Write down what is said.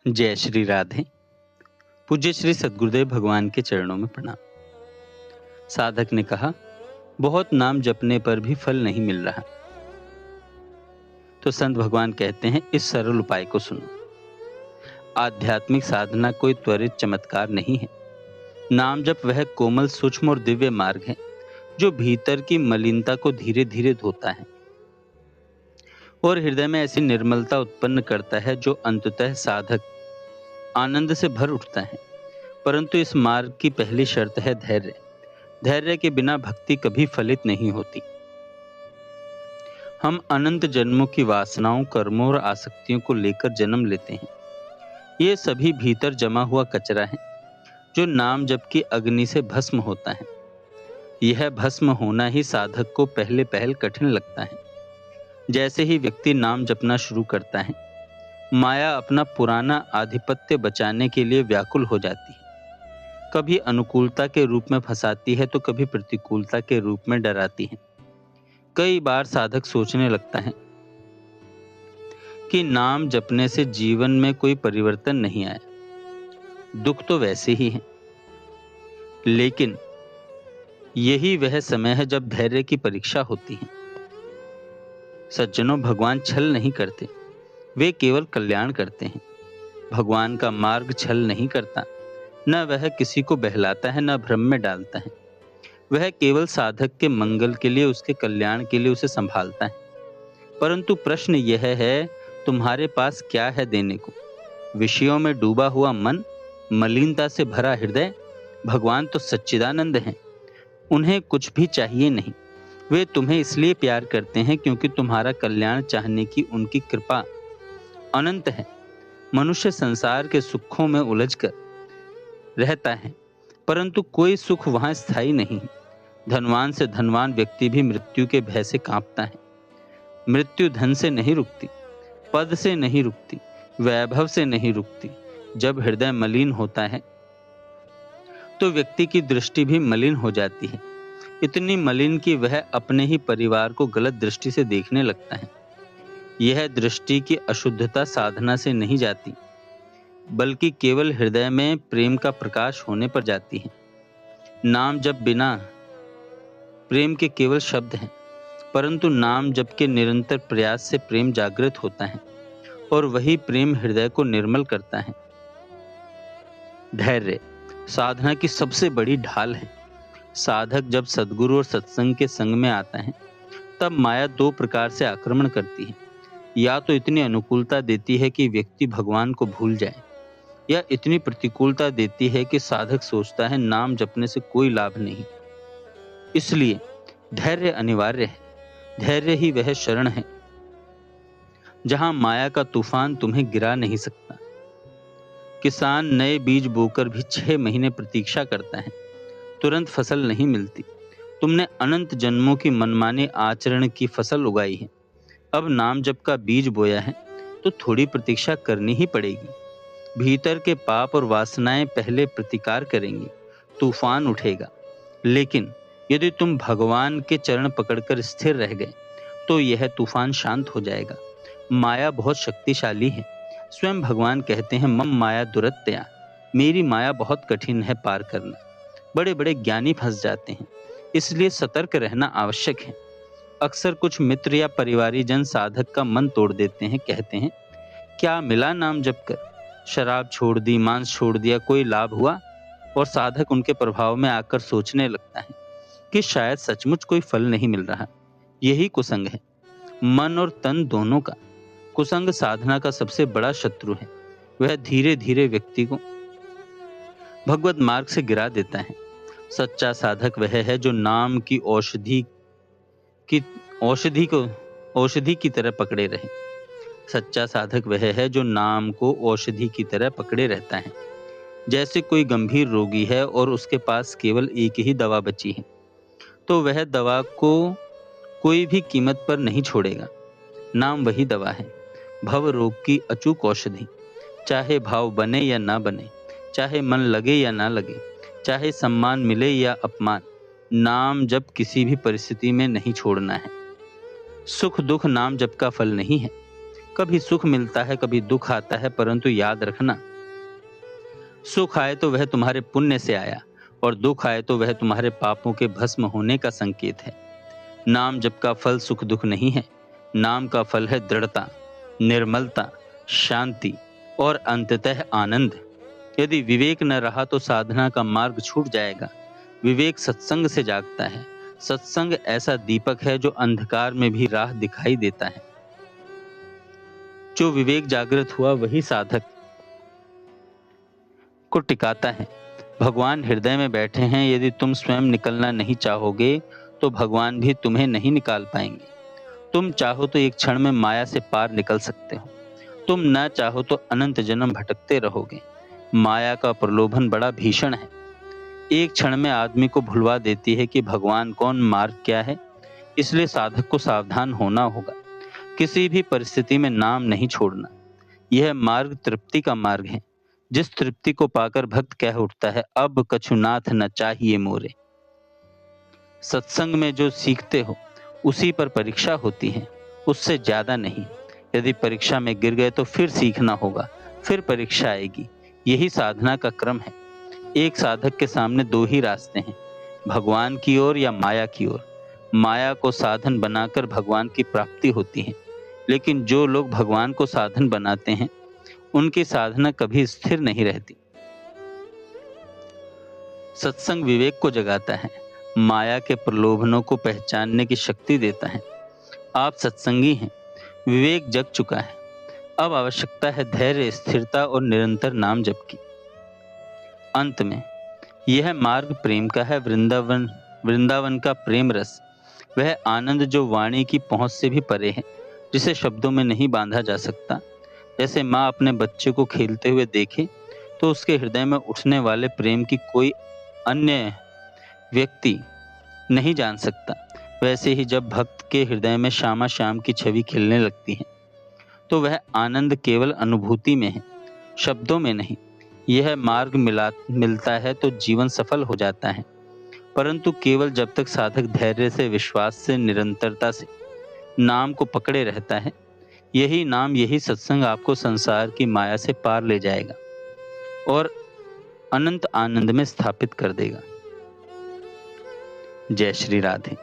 जय श्री राधे। पूज्य श्री सद्गुरुदेव भगवान के चरणों में प्रणाम। साधक ने कहा, बहुत नाम जपने पर भी फल नहीं मिल रहा। तो संत भगवान कहते हैं, इस सरल उपाय को सुनो। आध्यात्मिक साधना कोई त्वरित चमत्कार नहीं है। नाम जप वह कोमल, सूक्ष्म और दिव्य मार्ग है जो भीतर की मलिनता को धीरे धीरे धोता है और हृदय में ऐसी निर्मलता उत्पन्न करता है जो अंततः साधक आनंद से भर उठता है। परंतु इस मार्ग की पहली शर्त है धैर्य। धैर्य के बिना भक्ति कभी फलित नहीं होती। हम अनंत जन्मों की वासनाओं, कर्मों और आसक्तियों को लेकर जन्म लेते हैं। ये सभी भीतर जमा हुआ कचरा है जो नाम जप की अग्नि से भस्म होता है। यह भस्म होना ही साधक को पहले पहल कठिन लगता है। जैसे ही व्यक्ति नाम जपना शुरू करता है, माया अपना पुराना आधिपत्य बचाने के लिए व्याकुल हो जाती है। कभी अनुकूलता के रूप में फंसाती है तो कभी प्रतिकूलता के रूप में डराती है। कई बार साधक सोचने लगता है कि नाम जपने से जीवन में कोई परिवर्तन नहीं आया, दुख तो वैसे ही है। लेकिन यही वह समय है जब धैर्य की परीक्षा होती है। सज्जनों, भगवान छल नहीं करते, वे केवल कल्याण करते हैं। भगवान का मार्ग छल नहीं करता, न वह किसी को बहलाता है, न भ्रम में डालता है। वह केवल साधक के मंगल के लिए, उसके कल्याण के लिए उसे संभालता है। परंतु प्रश्न यह है, तुम्हारे पास क्या है देने को? विषयों में डूबा हुआ मन, मलिनता से भरा हृदय। भगवान तो सच्चिदानंद हैं, उन्हें कुछ भी चाहिए नहीं। वे तुम्हें इसलिए प्यार करते हैं क्योंकि तुम्हारा कल्याण चाहने की उनकी कृपा अनंत है। मनुष्य संसार के सुखों में उलझकर रहता है, परंतु कोई सुख वहां स्थायी नहीं। धनवान से धनवान व्यक्ति भी मृत्यु के भय से कांपता है। मृत्यु धन से नहीं रुकती, पद से नहीं रुकती, वैभव से नहीं रुकती। जब हृदय मलिन होता है तो व्यक्ति की दृष्टि भी मलिन हो जाती है, इतनी मलिन कि वह अपने ही परिवार को गलत दृष्टि से देखने लगता है। यह दृष्टि की अशुद्धता साधना से नहीं जाती, बल्कि केवल हृदय में प्रेम का प्रकाश होने पर जाती है। नाम जप बिना प्रेम के केवल शब्द हैं, परंतु नाम जप के निरंतर प्रयास से प्रेम जागृत होता है और वही प्रेम हृदय को निर्मल करता है। धैर्य साधना की सबसे बड़ी ढाल है। साधक जब सद्गुरु और सत्संग के संग में आता है, तब माया दो प्रकार से आक्रमण करती है। या तो इतनी अनुकूलता देती है कि व्यक्ति भगवान को भूल जाए, या इतनी प्रतिकूलता देती है कि साधक सोचता है नाम जपने से कोई लाभ नहीं। इसलिए धैर्य अनिवार्य है। धैर्य ही वह शरण है जहां माया का तूफान तुम्हें गिरा नहीं सकता। किसान नए बीज बोकर भी 6 महीने प्रतीक्षा करता है, तुरंत फसल नहीं मिलती। तुमने अनंत जन्मों की मनमाने आचरण की फसल उगाई है। अब नाम जप का बीज बोया है तो थोड़ी प्रतीक्षा करनी ही पड़ेगी। भीतर के पाप और वासनाएं पहले प्रतिकार करेंगी, तूफान उठेगा। लेकिन यदि तुम भगवान के चरण पकड़कर स्थिर रह गए तो यह तूफान शांत हो जाएगा। माया बहुत शक्तिशाली है। स्वयं भगवान कहते हैं, मम माया दुरत्या, मेरी माया बहुत कठिन है पार करना। बड़े बड़े ज्ञानी फंस जाते हैं, इसलिए सतर्क रहना आवश्यक है। अक्सर कुछ मित्र या परिवारी जन साधक का मन तोड़ देते हैं। कहते हैं, क्या मिला नाम जप कर? शराब छोड़ दी, मांस छोड़ दिया, कोई लाभ हुआ? और साधक उनके प्रभाव में आकर सोचने लगता है कि शायद सचमुच कोई फल नहीं मिल रहा। यही कुसंग है, मन और तन दोनों का। कुसंग साधना का सबसे बड़ा शत्रु है। वह धीरे धीरे व्यक्ति को भगवत मार्ग से गिरा देता है। सच्चा साधक वह है जो नाम की औषधि की तरह पकड़े रहे। सच्चा साधक वह है जो नाम को औषधि की तरह पकड़े रहता है। जैसे कोई गंभीर रोगी है और उसके पास केवल एक ही दवा बची है, तो वह दवा को कोई भी कीमत पर नहीं छोड़ेगा। नाम वही दवा है, भव रोग की अचूक औषधि। चाहे भाव बने या ना बने, चाहे मन लगे या ना लगे, चाहे सम्मान मिले या अपमान, नाम जप किसी भी परिस्थिति में नहीं छोड़ना है। सुख दुख नाम जप का फल नहीं है। कभी सुख मिलता है, कभी दुख आता है, परंतु याद रखना, सुख आए तो वह तुम्हारे पुण्य से आया और दुख आए तो वह तुम्हारे पापों के भस्म होने का संकेत है। नाम जप का फल सुख दुख नहीं है, नाम का फल है दृढ़ता, निर्मलता, शांति और अंततः आनंद। यदि विवेक न रहा तो साधना का मार्ग छूट जाएगा। विवेक सत्संग से जागता है। सत्संग ऐसा दीपक है जो अंधकार में भी राह दिखाई देता है। जो विवेक जागृत हुआ वही साधक को टिकाता है। भगवान हृदय में बैठे हैं। यदि तुम स्वयं निकलना नहीं चाहोगे तो भगवान भी तुम्हें नहीं निकाल पाएंगे। तुम चाहो तो एक क्षण में माया से पार निकल सकते हो, तुम न चाहो तो अनंत जन्म भटकते रहोगे। माया का प्रलोभन बड़ा भीषण है, एक क्षण में आदमी को भुलवा देती है कि भगवान कौन, मार्ग क्या है। इसलिए साधक को सावधान होना होगा, किसी भी परिस्थिति में नाम नहीं छोड़ना। यह मार्ग तृप्ति का मार्ग है। जिस तृप्ति को पाकर भक्त कह उठता है, अब कछुनाथ न चाहिए मोरे। सत्संग में जो सीखते हो उसी पर परीक्षा होती है, उससे ज्यादा नहीं। यदि परीक्षा में गिर गए तो फिर सीखना होगा, फिर परीक्षा आएगी। यही साधना का क्रम है। एक साधक के सामने दो ही रास्ते हैं, भगवान की ओर या माया की ओर। माया को साधन बनाकर भगवान की प्राप्ति होती है, लेकिन जो लोग भगवान को साधन बनाते हैं उनकी साधना कभी स्थिर नहीं रहती। सत्संग विवेक को जगाता है, माया के प्रलोभनों को पहचानने की शक्ति देता है। आप सत्संगी हैं, विवेक जग चुका है। अब आवश्यकता है धैर्य, स्थिरता और निरंतर नाम जप की। अंत में यह मार्ग प्रेम का है। वृंदावन का प्रेम रस, वह आनंद जो वाणी की पहुंच से भी परे है, जिसे शब्दों में नहीं बांधा जा सकता। जैसे माँ अपने बच्चे को खेलते हुए देखे तो उसके हृदय में उठने वाले प्रेम की कोई अन्य व्यक्ति नहीं जान सकता, वैसे ही जब भक्त के हृदय में श्यामा श्याम की छवि खिलने लगती है तो वह आनंद केवल अनुभूति में है, शब्दों में नहीं। यह मार्ग मिलता है तो जीवन सफल हो जाता है, परंतु केवल जब तक साधक धैर्य से, विश्वास से, निरंतरता से नाम को पकड़े रहता है। यही नाम, यही सत्संग आपको संसार की माया से पार ले जाएगा और अनंत आनंद में स्थापित कर देगा। जय श्री राधे।